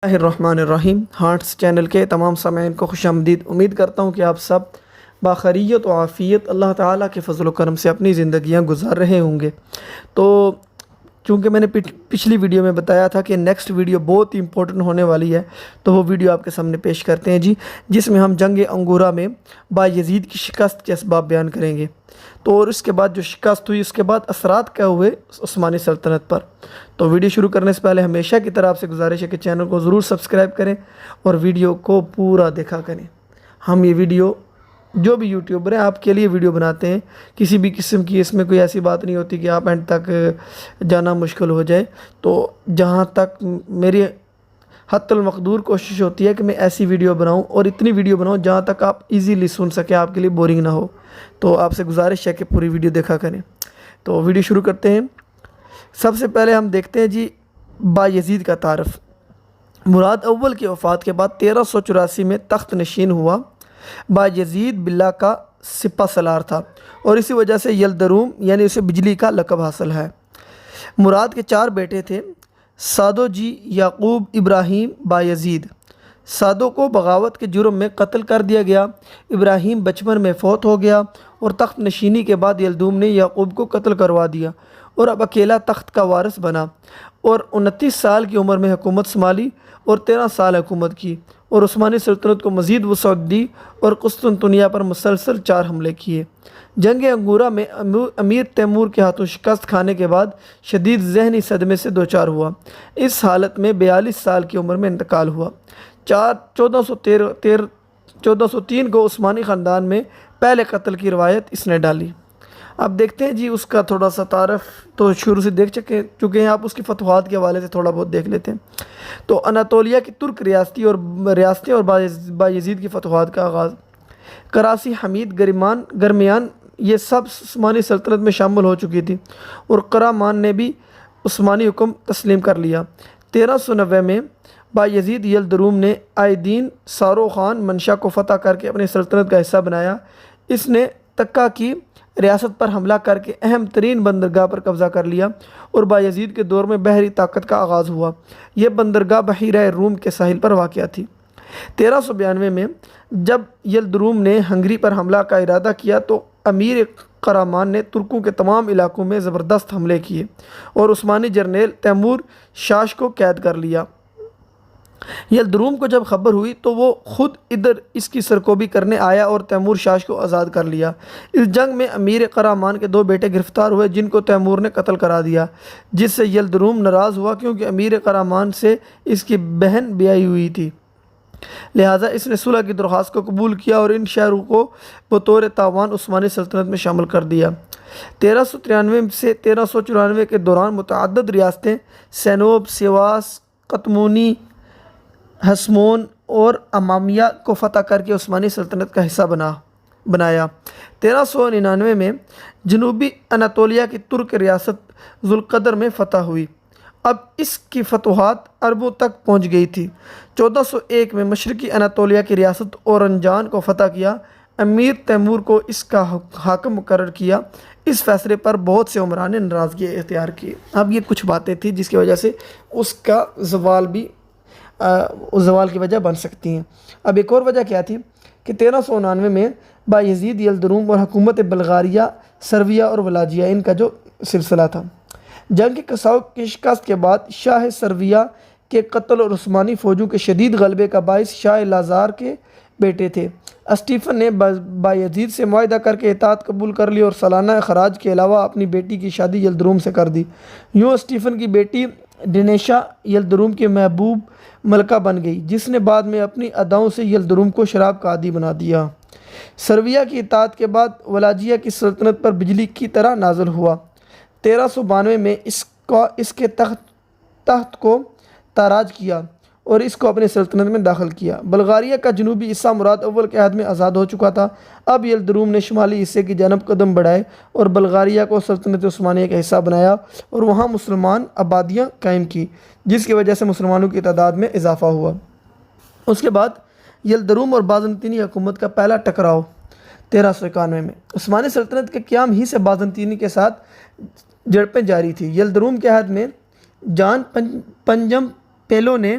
الرحمن الرحیم hearts channel کے تمام سامعین کو خوش آمدید۔ امید کرتا ہوں کہ آپ سب باخیریت و عافیت اللہ تعالیٰ کے فضل و کرم سے اپنی زندگیاں گزار رہے ہوں گے۔ تو چونکہ میں نے پچھلی ویڈیو میں بتایا تھا کہ نیکسٹ ویڈیو بہت ہی امپورٹنٹ ہونے والی ہے، تو وہ ویڈیو آپ کے سامنے پیش کرتے ہیں جس میں ہم جنگ انگورہ میں بایزید کی شکست کے اسباب بیان کریں گے۔ تو اور اس کے بعد جو شکست ہوئی، اس کے بعد اثرات کیا ہوئے عثمانی سلطنت پر۔ تو ویڈیو شروع کرنے سے پہلے ہمیشہ کی طرح آپ سے گزارش ہے کہ چینل کو ضرور سبسکرائب کریں اور ویڈیو کو پورا دیکھا کریں۔ ہم یہ ویڈیو جو بھی یوٹیوبر ہیں آپ کے لیے ویڈیو بناتے ہیں، کسی بھی قسم کی اس میں کوئی ایسی بات نہیں ہوتی کہ آپ اینڈ تک جانا مشکل ہو جائے۔ تو جہاں تک میری حتی المقدور کوشش ہوتی ہے کہ میں ایسی ویڈیو بناؤں اور اتنی ویڈیو بناؤں جہاں تک آپ ایزیلی سن سکیں، آپ کے لیے بورنگ نہ ہو۔ تو آپ سے گزارش ہے کہ پوری ویڈیو دیکھا کریں۔ تو ویڈیو شروع کرتے ہیں۔ سب سے پہلے ہم دیکھتے ہیں بایزید کا تعارف۔ مراد اول کی وفات کے بعد 1384 میں تخت نشین ہوا۔ بایزید باللہ کا سپہ سالار تھا اور اسی وجہ سے یلدروم یعنی اسے بجلی کا لقب حاصل ہے۔ مراد کے 4 بیٹے تھے، سادو یعقوب ابراہیم بایزید۔ سادو کو بغاوت کے جرم میں قتل کر دیا گیا۔ ابراہیم بچپن میں فوت ہو گیا اور تخت نشینی کے بعد یلدروم نے یعقوب کو قتل کروا دیا اور اب اکیلا تخت کا وارث بنا اور 29 سال کی عمر میں حکومت سنبھالی اور 13 سال حکومت کی اور عثمانی سلطنت کو مزید وسعت دی اور قسطنطنیہ پر مسلسل 4 حملے کیے۔ جنگ انگورہ میں امیر تیمور کے ہاتھوں شکست کھانے کے بعد شدید ذہنی صدمے سے دوچار ہوا۔ اس حالت میں 42 سال کی عمر میں انتقال ہوا۔ 1403 کو عثمانی خاندان میں پہلے قتل کی روایت اس نے ڈالی۔ اب دیکھتے ہیں اس کا تھوڑا سا تعارف تو شروع سے دیکھ چکے ہیں آپ، اس کی فتوحات کے حوالے سے تھوڑا بہت دیکھ لیتے ہیں۔ تو اناطولیہ کی ترک ریاستیں اور بایزید کی فتوحات کا آغاز۔ کراسی، حمید، گرمیان یہ سب عثمانی سلطنت میں شامل ہو چکی تھی اور قرامان نے بھی عثمانی حکم تسلیم کر لیا۔ 1390 میں بایزید یلدروم نے آئدین سارو خان منشا کو فتح کر کے اپنی سلطنت کا حصہ بنایا۔ اس نے تکہ کی ریاست پر حملہ کر کے اہم ترین بندرگاہ پر قبضہ کر لیا اور بایزید کے دور میں بحری طاقت کا آغاز ہوا۔ یہ بندرگاہ بحیرہ روم کے ساحل پر واقع تھی۔ 1392 میں جب یلدروم نے ہنگری پر حملہ کا ارادہ کیا تو امیر قرامان نے ترکوں کے تمام علاقوں میں زبردست حملے کیے اور عثمانی جرنیل تیمور شاش کو قید کر لیا۔ یلدروم کو جب خبر ہوئی تو وہ خود ادھر اس کی سرکوبی کرنے آیا اور تیمور شاش کو آزاد کر لیا۔ اس جنگ میں امیر قرامان کے 2 بیٹے گرفتار ہوئے جن کو تیمور نے قتل کرا دیا، جس سے یلدروم ناراض ہوا کیونکہ امیر قرامان سے اس کی بہن بیاہی ہوئی تھی، لہٰذا اس نے صلح کی درخواست کو قبول کیا اور ان شہروں کو بطور تاوان عثمانی سلطنت میں شامل کر دیا۔ 1393 سے 1394 کے دوران متعدد ریاستیں سینوب، سیواس، قطمونی، ہسمون اور امامیہ کو فتح کر کے عثمانی سلطنت کا حصہ بنایا۔ 1399 میں جنوبی اناطولیہ کی ترک ریاست ذوالقدر میں فتح ہوئی۔ اب اس کی فتوحات عربوں تک پہنچ گئی تھی۔ 1401 میں مشرقی اناطولیہ کی ریاست اورنجان کو فتح کیا۔ امیر تیمور کو اس کا حاکم مقرر کیا۔ اس فیصلے پر بہت سے عمران نے ناراضگی اختیار کی۔ اب یہ کچھ باتیں تھیں جس کی وجہ سے اس کا زوال کی وجہ بن سکتی ہیں۔ اب ایک اور وجہ کیا تھی کہ 1399 میں بایزید یلدروم اور حکومت بلغاریہ، سرویہ اور ولاجیہ ان کا جو سلسلہ تھا۔ جنگ کی شکست کے بعد شاہ سرویہ کے قتل اور عثمانی فوجوں کے شدید غلبے کا باعث شاہ لازار کے بیٹے تھے اسٹیفن نے بایزید سے معاہدہ کر کے اطاعت قبول کر لی اور سالانہ اخراج کے علاوہ اپنی بیٹی کی شادی یلدروم سے کر دی۔ یوں اسٹیفن کی بیٹی ڈینیشا یلدروم کی محبوب ملکہ بن گئی، جس نے بعد میں اپنی اداؤں سے یلدروم کو شراب کا عادی بنا دیا۔ سرویہ کی اطاعت کے بعد ولاجیہ کی سلطنت پر بجلی کی طرح نازل ہوا۔ 1392 میں اس کے تخت کو تاراج کیا اور اس کو اپنی سلطنت میں داخل کیا۔ بلغاریہ کا جنوبی حصہ مراد اول کے عہد میں آزاد ہو چکا تھا۔ اب یلدروم نے شمالی حصے کی جانب قدم بڑھائے اور بلغاریہ کو سلطنت عثمانیہ کا حصہ بنایا اور وہاں مسلمان آبادیاں قائم کی، جس کی وجہ سے مسلمانوں کی تعداد میں اضافہ ہوا۔ اس کے بعد یلدروم اور بازنطینی حکومت کا پہلا ٹکراؤ 1391 میں۔ عثمانی سلطنت کے قیام ہی سے بازنطینی کے ساتھ جھڑپیں جاری تھیں۔ یلدروم کے عہد میں جان پنجم پیلو نے